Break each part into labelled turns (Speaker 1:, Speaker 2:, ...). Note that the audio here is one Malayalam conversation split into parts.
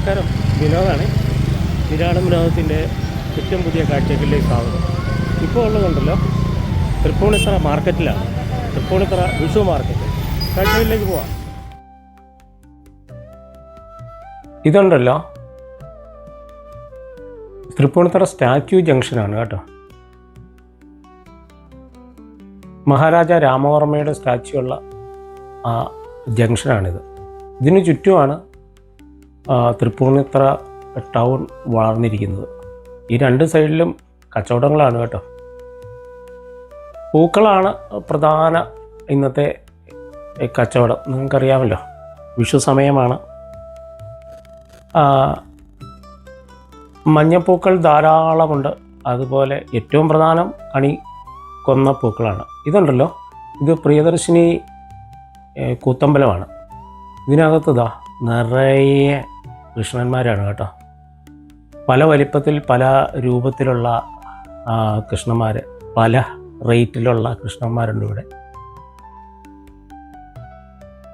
Speaker 1: നമസ്കാരം, വിനോദാണ്. നിരാളം വിനോദത്തിൻ്റെ ഏറ്റവും പുതിയ കാഴ്ചകളിലേക്ക് സ്വാഗതം. ഇപ്പോൾ ഉള്ളതുണ്ടല്ലോ തൃപ്പൂണിത്തറ മാർക്കറ്റിലാണ്. തൃപ്പൂണിത്തറ വിഷു മാർക്കറ്റ് കാഴ്ചകളിലേക്ക് പോവാം. ഇതുണ്ടല്ലോ തൃപ്പൂണിത്തറ സ്റ്റാച്യു ജംഗ്ഷനാണ് കേട്ടോ. മഹാരാജ രാമവർമ്മയുടെ സ്റ്റാച്യു ഉള്ള ആ ജംഗ്ഷനാണിത്. ഇതിന് ചുറ്റുമാണ് തൃപ്പൂണിത്തറ ടൗൺ വളർന്നിരിക്കുന്നത്. ഈ രണ്ട് സൈഡിലും കച്ചവടങ്ങളാണ് കേട്ടോ. പൂക്കളാണ് പ്രധാന ഇന്നത്തെ കച്ചവടം. നിങ്ങൾക്കറിയാമല്ലോ, വിഷു സമയമാണ്. മഞ്ഞപ്പൂക്കൾ ധാരാളമുണ്ട്. അതുപോലെ ഏറ്റവും പ്രധാനം കണി കൊന്ന പൂക്കളാണ്. ഇതുണ്ടല്ലോ, ഇത് പ്രിയദർശിനി കൂത്തമ്പലമാണ്. ഇതിനകത്ത് നിറയെ കൃഷ്ണന്മാരാണ് കേട്ടോ. പല വലിപ്പത്തിൽ പല രൂപത്തിലുള്ള കൃഷ്ണന്മാർ, പല റേറ്റിലുള്ള കൃഷ്ണന്മാരുണ്ട് ഇവിടെ.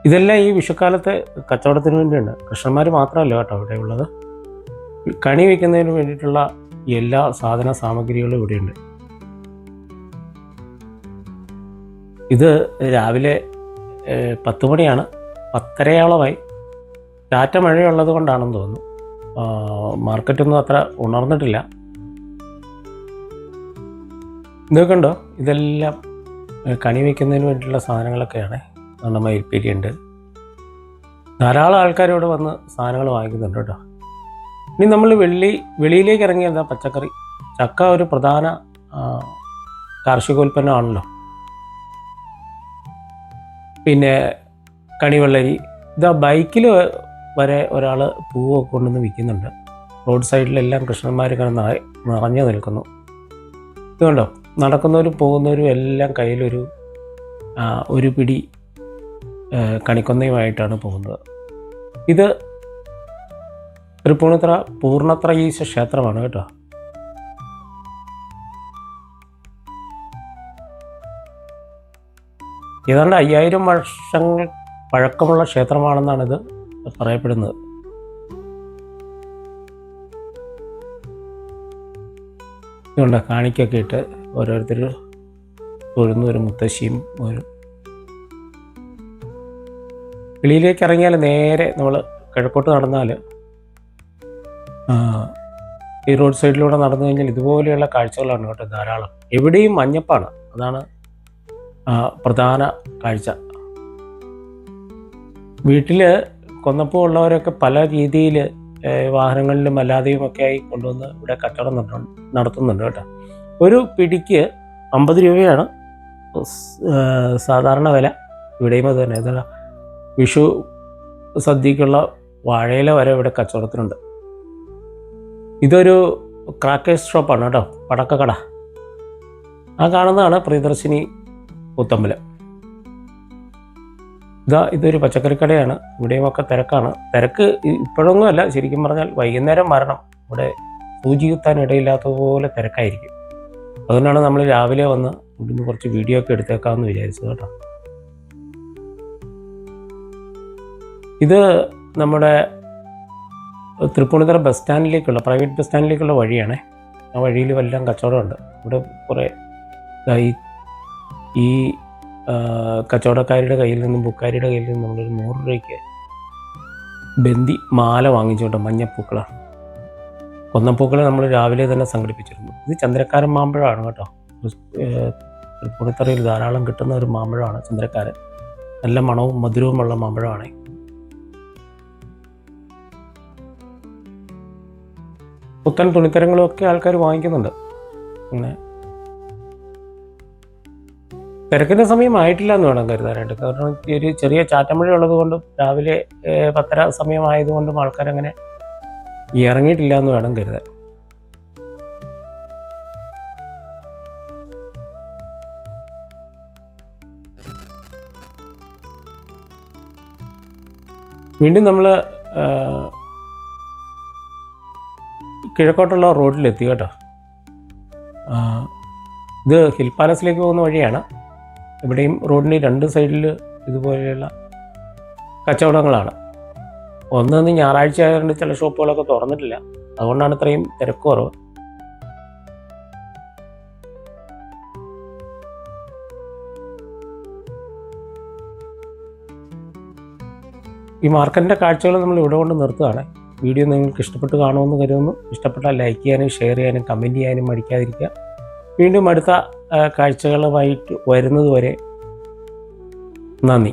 Speaker 1: ഇതെല്ലാം ഈ വിഷുക്കാലത്തെ കച്ചവടത്തിന് വേണ്ടിയുണ്ട്. കൃഷ്ണന്മാർ മാത്രമല്ല കേട്ടോ ഇവിടെ ഉള്ളത്. കണി വയ്ക്കുന്നതിന് വേണ്ടിയിട്ടുള്ള എല്ലാ സാധന സാമഗ്രികളും ഇവിടെയുണ്ട്. ഇത് രാവിലെ 10 മണിയാണ്, 10:30 ചാറ്റ മഴയുള്ളത് കൊണ്ടാണെന്ന് തോന്നുന്നു. മാർക്കറ്റൊന്നും അത്ര ഉണർന്നിട്ടില്ല. ഇതൊക്കെ ഉണ്ടോ, ഇതെല്ലാം കണി വയ്ക്കുന്നതിന് വേണ്ടിയിട്ടുള്ള സാധനങ്ങളൊക്കെയാണ്. നമ്മുടെ മയിൽപ്പീലിയുണ്ട്. ധാരാളം ആൾക്കാർ ഇവിടെ വന്ന് സാധനങ്ങൾ വാങ്ങിക്കുന്നുണ്ട് കേട്ടോ. ഇനി നമ്മൾ വെളിയിലേക്ക് ഇറങ്ങിയ എന്താ, പച്ചക്കറി, ചക്ക ഒരു പ്രധാന കാർഷികോൽപ്പന്നമാണല്ലോ. പിന്നെ കണിവെള്ളരി. ഇതാ ബൈക്കിൽ വരെ ഒരാൾ പൂവൊക്കെ കൊണ്ടുവന്ന് വിൽക്കുന്നുണ്ട്. റോഡ് സൈഡിലെല്ലാം കൃഷ്ണന്മാർ നിറഞ്ഞു നിൽക്കുന്നു. ഇതുകൊണ്ടോ, നടക്കുന്നവരും പോകുന്നവരും എല്ലാം കയ്യിലൊരു പിടി കണിക്കൊന്നയുമായിട്ടാണ് പോകുന്നത്. ഇത് തൃപ്പൂണിത്തറ പൂർണ്ണത്രയീശ ക്ഷേത്രമാണ് കേട്ടോ. ഏതാണ്ട് 5000 വർഷങ്ങൾ പഴക്കമുള്ള ക്ഷേത്രമാണെന്നാണ് ഇത് പറയപ്പെടുന്നത്. ഇതുകൊണ്ട് കാണിക്കൊക്കെ ഇട്ട് ഓരോരുത്തർ തൊഴുന്ന ഒരു മുത്തശ്ശിയും ഒരു. വെളിയിലേക്ക് ഇറങ്ങിയാൽ നേരെ നമ്മൾ കിഴക്കോട്ട് നടന്നാൽ ഈ റോഡ് സൈഡിലൂടെ നടന്നു കഴിഞ്ഞാൽ ഇതുപോലെയുള്ള കാഴ്ചകളാണ് കേട്ടോ ധാരാളം. എവിടെയും മഞ്ഞപ്പാണ്, അതാണ് പ്രധാന കാഴ്ച. വീട്ടിൽ കൊന്നപ്പൂ ഉള്ളവരൊക്കെ പല രീതിയിൽ വാഹനങ്ങളിലും അല്ലാതെയും ഒക്കെ ആയി കൊണ്ടുവന്ന് ഇവിടെ കച്ചവടം നടത്തുന്നുണ്ട് കേട്ടോ. ഒരു പിടിക്ക് 50 രൂപയാണ് സാധാരണ വില. ഇവിടെയും അത് തന്നെ. ഇതാ വിഷു സദ്യക്കുള്ള വാഴയില വരെ ഇവിടെ കച്ചവടത്തിനുണ്ട്. ഇതൊരു ക്രാക്കേഴ്സ് ഷോപ്പാണ് കേട്ടോ, പടക്കക്കട. ആ കാണുന്നതാണ് പ്രിയദർശിനി കൂത്തമ്പലം. ഇതൊരു പച്ചക്കറിക്കടയാണ്. ഇവിടെയുമൊക്കെ തിരക്കാണ്. തിരക്ക് ഇപ്പോഴൊന്നും അല്ല, ശരിക്കും പറഞ്ഞാൽ വൈകുന്നേരം വരണം. ഇവിടെ സൂചി കുത്താൻ ഇടയില്ലാത്തതുപോലെ തിരക്കായിരിക്കും. അതുകൊണ്ടാണ് നമ്മൾ രാവിലെ വന്ന് ഇവിടുന്ന് കുറച്ച് വീഡിയോ ഒക്കെ എടുത്തേക്കാമെന്ന് വിചാരിച്ചത് കേട്ടോ. ഇത് നമ്മുടെ തൃപ്പൂണിത്തറ ബസ് സ്റ്റാൻഡിലേക്കുള്ള, പ്രൈവറ്റ് ബസ് സ്റ്റാൻഡിലേക്കുള്ള വഴിയാണ്. ആ വഴിയിൽ വല്ലതും കച്ചവടമുണ്ട്. ഇവിടെ കുറേ ഈ കച്ചവടക്കാരുടെ കയ്യിൽ നിന്നും ബുക്കാരിയുടെ കയ്യിൽ നിന്നും നമ്മളൊരു 100 രൂപയ്ക്ക് ബന്ദി മാല വാങ്ങിച്ചോട്ടെ. മഞ്ഞപ്പൂക്കളാണ്. കൊന്നപ്പൂക്കൾ നമ്മൾ രാവിലെ തന്നെ സംഘടിപ്പിച്ചിരുന്നു. ഇത് ചന്ദ്രക്കാരൻ മാമ്പഴമാണ് കേട്ടോ. തൃപ്പൂണിത്തറയിൽ ധാരാളം കിട്ടുന്ന ഒരു മാമ്പഴമാണ് ചന്ദ്രക്കാരൻ. നല്ല മണവും മധുരവുമുള്ള മാമ്പഴമാണ്. പുത്തൻ തുണിത്തരങ്ങളും ഒക്കെ ആൾക്കാർ വാങ്ങിക്കുന്നുണ്ട്. അങ്ങനെ തിരക്കിൻ്റെ സമയമായിട്ടില്ല എന്ന് വേണം കരുതാനായിട്ട്. കാരണം ഒരു ചെറിയ ചാറ്റമഴ ഉള്ളത് കൊണ്ടും രാവിലെ 10:30 സമയമായതുകൊണ്ടും ആൾക്കാരങ്ങനെ ഇറങ്ങിയിട്ടില്ല എന്ന് വേണം കരുതാൻ. വീണ്ടും നമ്മൾ കിഴക്കോട്ടുള്ള റോഡിലെത്തി കേട്ടോ. ഇത് ഹിൽ പാലസിലേക്ക് പോകുന്ന വഴിയാണ്. ഇവിടെയും റോഡിൻ്റെ 2 സൈഡിൽ ഇതുപോലെയുള്ള കച്ചവടങ്ങളാണ്. ഒന്ന് ഞായറാഴ്ച ആയതുകൊണ്ട് ചില ഷോപ്പുകളൊക്കെ തുറന്നിട്ടില്ല, അതുകൊണ്ടാണ് ഇത്രയും തിരക്ക് കുറവ്. ഈ മാർക്കറ്റിൻ്റെ കാഴ്ചകൾ നമ്മൾ ഇവിടെ കൊണ്ട് നിർത്തുകയാണ്. വീഡിയോ നിങ്ങൾക്ക് ഇഷ്ടപ്പെട്ട് കാണുമെന്ന് കരുതുന്നു. ഇഷ്ടപ്പെട്ടാൽ ലൈക്ക് ചെയ്യാനും ഷെയർ ചെയ്യാനും കമൻറ്റ് ചെയ്യാനും മടിക്കാതിരിക്കുക. വീണ്ടും അടുത്ത കാഴ്ചകളുമായിട്ട് വരുന്നതുവരെ നന്ദി.